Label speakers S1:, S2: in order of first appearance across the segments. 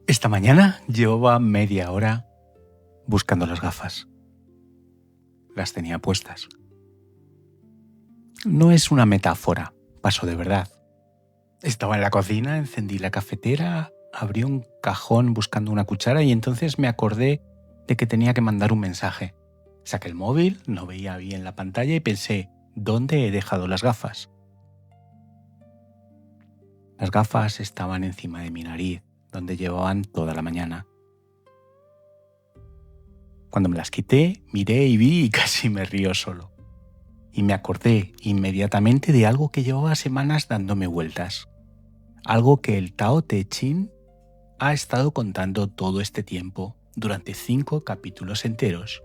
S1: Esta mañana llevaba media hora buscando las gafas. Las tenía puestas. No es una metáfora, pasó de verdad. Estaba en la cocina, encendí la cafetera, abrí un cajón buscando una cuchara y entonces me acordé de que tenía que mandar un mensaje. Saqué el móvil, no veía bien la pantalla y pensé, ¿dónde he dejado las gafas? Las gafas estaban encima de mi nariz, donde llevaban toda la mañana. Cuando me las quité, miré y vi y casi me río solo. Y me acordé inmediatamente de algo que llevaba semanas dándome vueltas. Algo que el Tao Te Ching ha estado contando todo este tiempo, durante 5 capítulos enteros,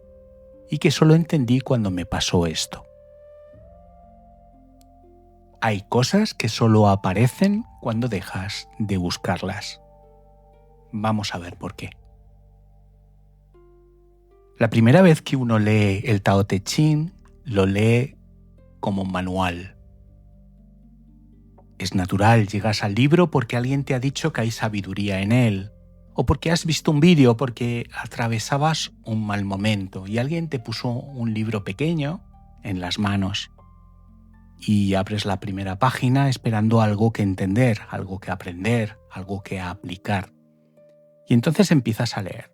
S1: y que solo entendí cuando me pasó esto. Hay cosas que solo aparecen cuando dejas de buscarlas. Vamos a ver por qué. La primera vez que uno lee el Tao Te Ching, lo lee como un manual. Es natural, llegas al libro porque alguien te ha dicho que hay sabiduría en él, o porque has visto un vídeo porque atravesabas un mal momento y alguien te puso un libro pequeño en las manos. Y abres la primera página esperando algo que entender, algo que aprender, algo que aplicar. Y entonces empiezas a leer.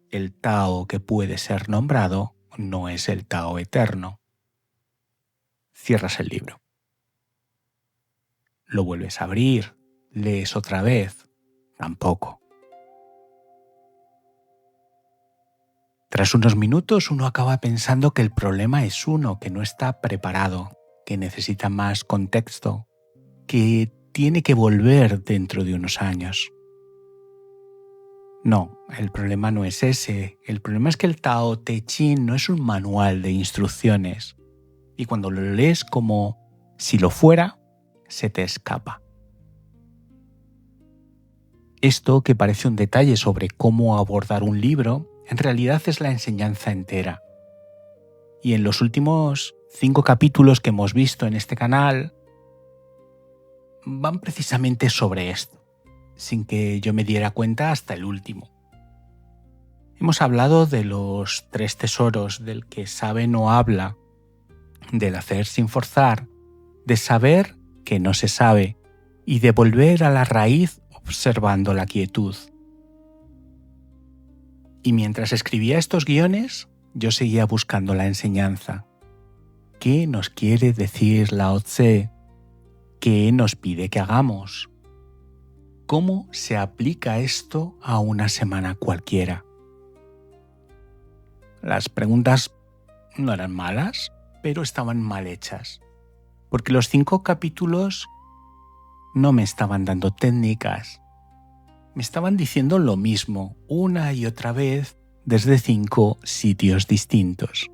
S1: El Tao que puede ser nombrado no es el Tao eterno. Cierras el libro. Lo vuelves a abrir, lees otra vez. Tampoco. Tras unos minutos uno acaba pensando que el problema es uno, que no está preparado, que necesita más contexto, que tiene que volver dentro de unos años. No, el problema no es ese. El problema es que el Tao Te Ching no es un manual de instrucciones. Y cuando lo lees como si lo fuera, se te escapa. Esto, que parece un detalle sobre cómo abordar un libro, en realidad es la enseñanza entera. Y en los últimos 5 capítulos que hemos visto en este canal, van precisamente sobre esto, sin que yo me diera cuenta hasta el último. Hemos hablado de los 3 tesoros, del que sabe no habla, del hacer sin forzar, de saber que no se sabe y de volver a la raíz observando la quietud. Y mientras escribía estos guiones, yo seguía buscando la enseñanza. ¿Qué nos quiere decir Lao Tse? ¿Qué nos pide que hagamos? ¿Cómo se aplica esto a una semana cualquiera? Las preguntas no eran malas, pero estaban mal hechas, porque los 5 capítulos no me estaban dando técnicas, me estaban diciendo lo mismo una y otra vez desde 5 sitios distintos.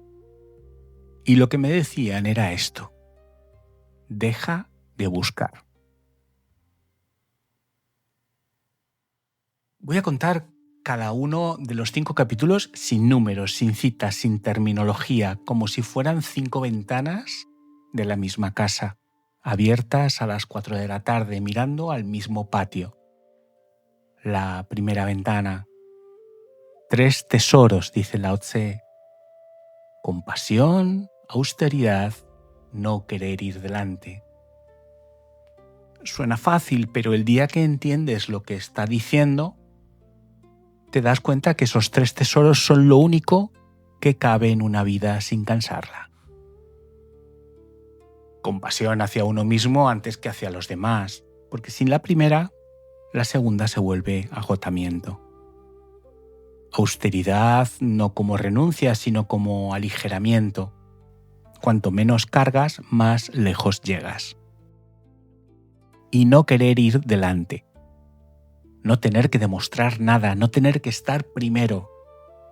S1: Y lo que me decían era esto: deja de buscar. Voy a contar cada uno de los 5 capítulos sin números, sin citas, sin terminología, como si fueran 5 ventanas de la misma casa, abiertas a las 4 de la tarde, mirando al mismo patio. La primera ventana. 3 tesoros, dice Lao Tse. Compasión, austeridad, no querer ir delante. Suena fácil, pero el día que entiendes lo que está diciendo, te das cuenta que esos 3 tesoros son lo único que cabe en una vida sin cansarla. Compasión hacia uno mismo antes que hacia los demás, porque sin la primera, la segunda se vuelve agotamiento. Austeridad no como renuncia, sino como aligeramiento. Cuanto menos cargas, más lejos llegas. Y no querer ir delante. No tener que demostrar nada, no tener que estar primero.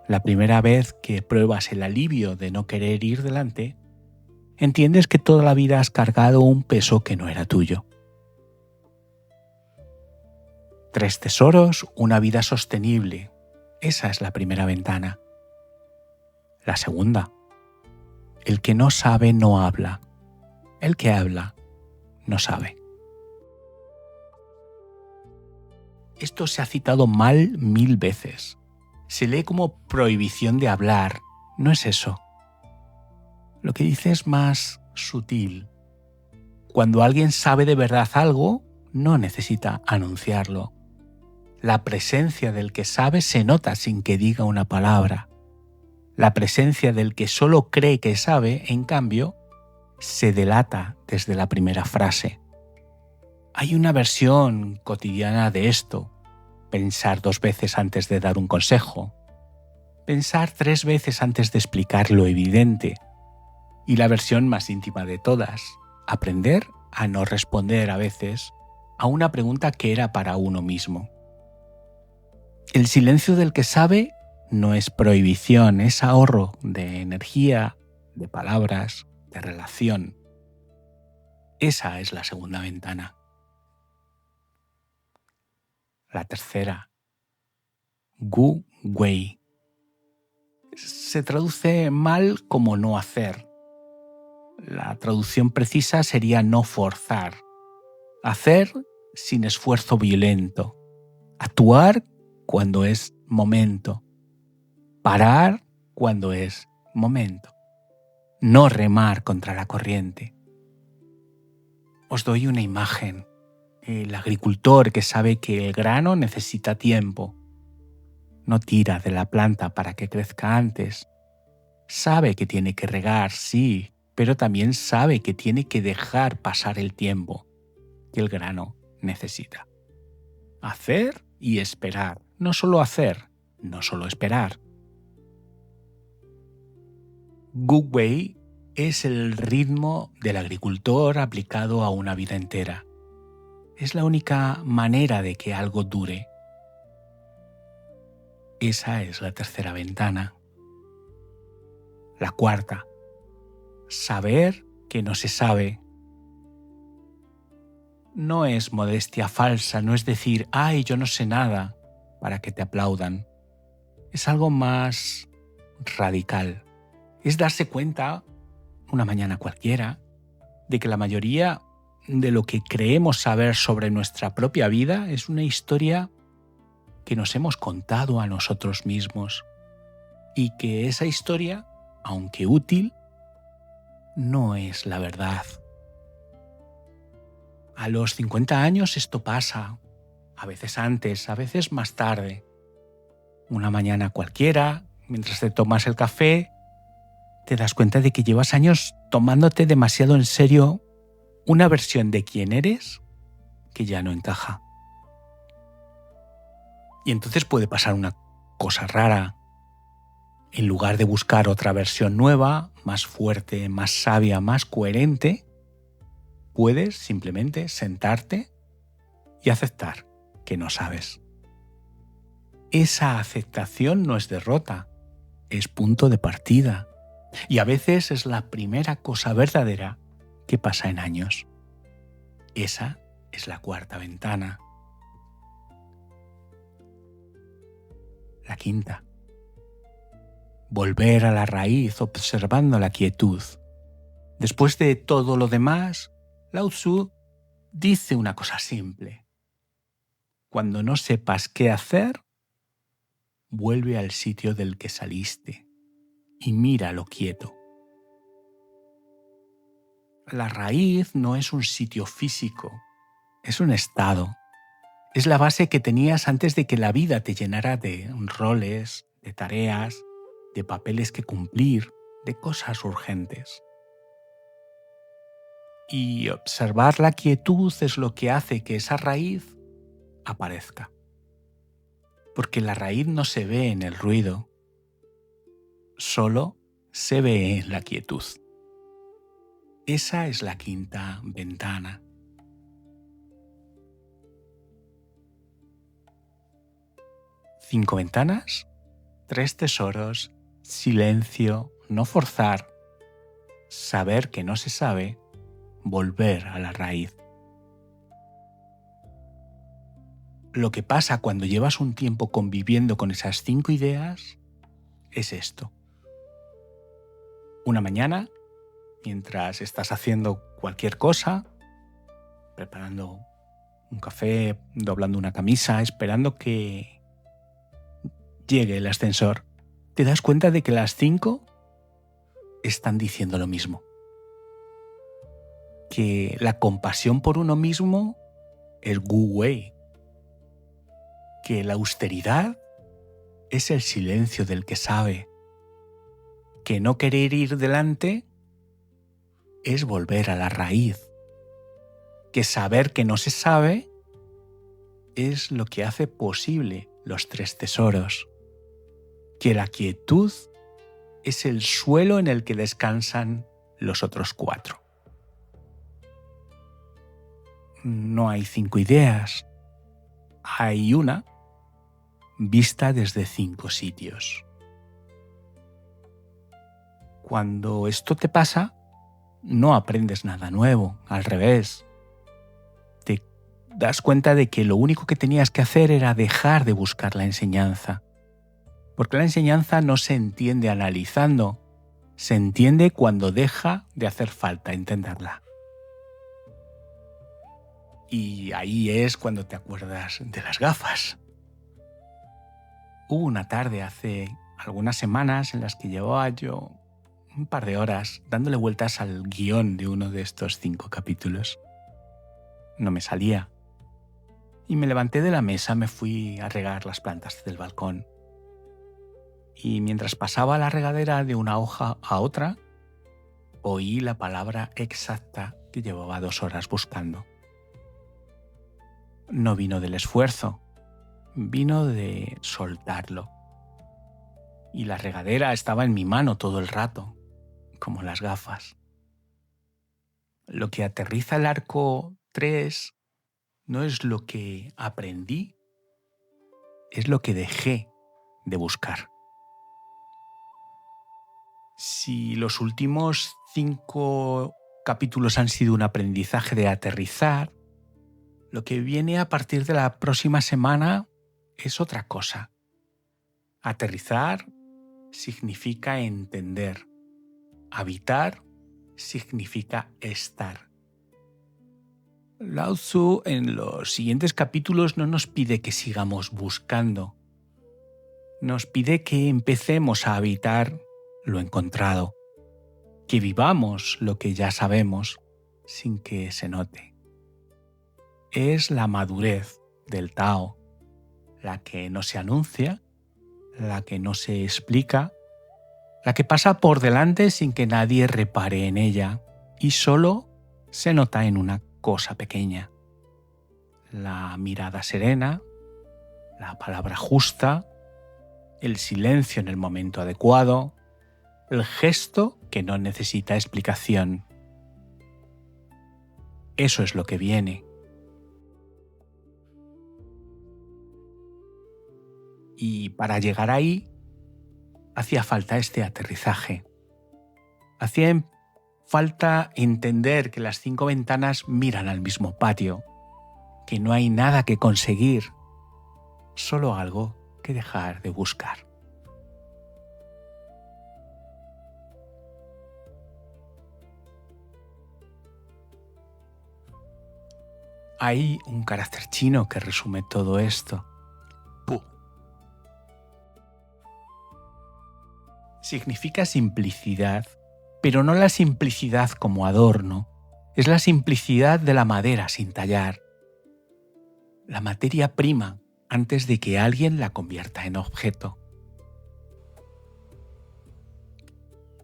S1: La primera vez que pruebas el alivio de no querer ir delante, entiendes que toda la vida has cargado un peso que no era tuyo. 3 tesoros, una vida sostenible. Esa es la primera ventana. La segunda. El que no sabe no habla. El que habla no sabe. esto se ha citado mal 1000 veces. Se lee como prohibición de hablar. No es eso. Lo que dice es más sutil. Cuando alguien sabe de verdad algo, no necesita anunciarlo. La presencia del que sabe se nota sin que diga una palabra. La presencia del que solo cree que sabe, en cambio, se delata desde la primera frase. Hay una versión cotidiana de esto. Pensar 2 veces antes de dar un consejo. Pensar 3 veces antes de explicar lo evidente. Y la versión más íntima de todas. Aprender a no responder a veces a una pregunta que era para uno mismo. El silencio del que sabe no es prohibición, es ahorro de energía, de palabras, de relación. Esa es la segunda ventana. La tercera, Gu Wei. Se traduce mal como no hacer. La traducción precisa sería no forzar. Hacer sin esfuerzo violento. Actuar cuando es momento. Parar cuando es momento. No remar contra la corriente. Os doy una imagen. El agricultor que sabe que el grano necesita tiempo. No tira de la planta para que crezca antes. Sabe que tiene que regar, sí, pero también sabe que tiene que dejar pasar el tiempo que el grano necesita. Hacer y esperar. No solo hacer, no solo esperar. Gu Wei es el ritmo del agricultor aplicado a una vida entera. Es la única manera de que algo dure. Esa es la tercera ventana. La cuarta, saber que no se sabe. No es modestia falsa, no es decir, ¡ay, yo no sé nada!, para que te aplaudan. Es algo más radical. Es darse cuenta, una mañana cualquiera, de que la mayoría de lo que creemos saber sobre nuestra propia vida es una historia que nos hemos contado a nosotros mismos y que esa historia, aunque útil, no es la verdad. A los 50 años esto pasa, a veces antes, a veces más tarde. Una mañana cualquiera, mientras te tomas el café, te das cuenta de que llevas años tomándote demasiado en serio una versión de quién eres que ya no encaja. Y entonces puede pasar una cosa rara. En lugar de buscar otra versión nueva, más fuerte, más sabia, más coherente, puedes simplemente sentarte y aceptar que no sabes. Esa aceptación no es derrota, es punto de partida. Y a veces es la primera cosa verdadera que pasa en años. Esa es la cuarta ventana. La quinta. Volver a la raíz observando la quietud. Después de todo lo demás, Lao Tzu dice una cosa simple. Cuando no sepas qué hacer, vuelve al sitio del que saliste y míralo quieto. La raíz no es un sitio físico, es un estado. Es la base que tenías antes de que la vida te llenara de roles, de tareas, de papeles que cumplir, de cosas urgentes. Y observar la quietud es lo que hace que esa raíz aparezca. Porque la raíz no se ve en el ruido, solo se ve en la quietud. Esa es la quinta ventana. Cinco ventanas, 3 tesoros, silencio, no forzar, saber que no se sabe, volver a la raíz. Lo que pasa cuando llevas un tiempo conviviendo con esas 5 ideas es esto. Una mañana, mientras estás haciendo cualquier cosa, preparando un café, doblando una camisa, esperando que llegue el ascensor, te das cuenta de que las 5 están diciendo lo mismo. Que la compasión por uno mismo es Wu Wei. Que la austeridad es el silencio del que sabe. Que no querer ir delante es volver a la raíz. Que saber que no se sabe es lo que hace posible los 3 tesoros. Que la quietud es el suelo en el que descansan los otros 4. No hay 5 ideas, hay una vista desde 5 sitios. Cuando esto te pasa, no aprendes nada nuevo, al revés. Te das cuenta de que lo único que tenías que hacer era dejar de buscar la enseñanza. Porque la enseñanza no se entiende analizando, se entiende cuando deja de hacer falta entenderla. Y ahí es cuando te acuerdas de las gafas. Hubo una tarde hace algunas semanas en las que llevaba yo un par de horas dándole vueltas al guión de uno de estos 5 capítulos. No me salía. Y me levanté de la mesa, me fui a regar las plantas del balcón. Y mientras pasaba la regadera de una hoja a otra, oí la palabra exacta que llevaba 2 horas buscando. No vino del esfuerzo, vino de soltarlo. Y la regadera estaba en mi mano todo el rato, como las gafas. Lo que aterriza el arco 3 no es lo que aprendí, es lo que dejé de buscar. Si los últimos 5 capítulos han sido un aprendizaje de aterrizar, lo que viene a partir de la próxima semana es otra cosa. Aterrizar significa entender. Habitar significa estar. Lao Tzu en los siguientes capítulos no nos pide que sigamos buscando. Nos pide que empecemos a habitar lo encontrado, que vivamos lo que ya sabemos sin que se note. Es la madurez del Tao, la que no se anuncia, la que no se explica, la que pasa por delante sin que nadie repare en ella y solo se nota en una cosa pequeña. La mirada serena, la palabra justa, el silencio en el momento adecuado, el gesto que no necesita explicación. Eso es lo que viene. Y para llegar ahí, hacía falta este aterrizaje. Hacía falta entender que las 5 ventanas miran al mismo patio, que no hay nada que conseguir, solo algo que dejar de buscar. Hay un carácter chino que resume todo esto. Pu. Significa simplicidad, pero no la simplicidad como adorno. Es la simplicidad de la madera sin tallar. La materia prima antes de que alguien la convierta en objeto.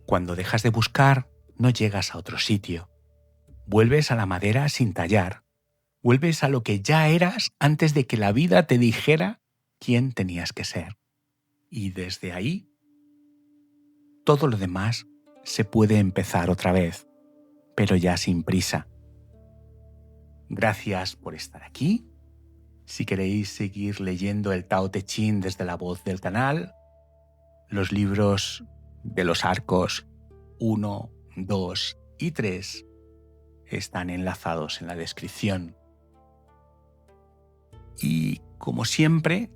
S1: Cuando dejas de buscar, no llegas a otro sitio. Vuelves a la madera sin tallar. Vuelves a lo que ya eras antes de que la vida te dijera quién tenías que ser. Y desde ahí, todo lo demás se puede empezar otra vez, pero ya sin prisa. Gracias por estar aquí. Si queréis seguir leyendo el Tao Te Ching desde la voz del canal, los libros de los arcos 1, 2 y 3 están enlazados en la descripción. Y como siempre,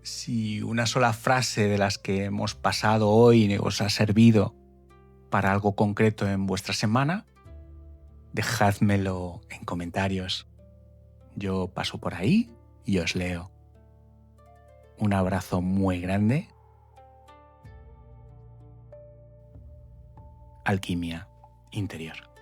S1: si una sola frase de las que hemos pasado hoy os ha servido para algo concreto en vuestra semana, dejádmelo en comentarios. yo paso por ahí y os leo. Un abrazo muy grande. Alquimia interior.